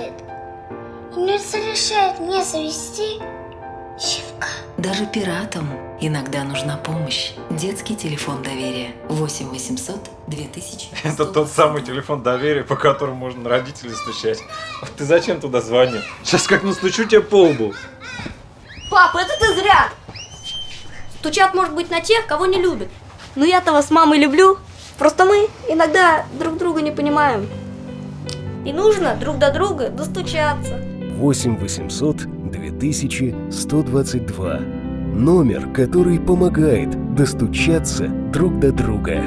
кушает и не разрешает мне завести щенка. Даже пиратам иногда нужна помощь. Детский телефон доверия 8 800 2000. Это тот самый телефон доверия, по которому можно на родителей стучать. Вот ты зачем туда звонил? Сейчас как настучу тебе по лбу. Пап, это ты зря! Стучат, может быть, на тех, кого не любят. Но я-то вас с мамой люблю. Просто мы иногда друг друга не понимаем. И нужно друг до друга достучаться. 8 800 2122. Номер, который помогает достучаться друг до друга.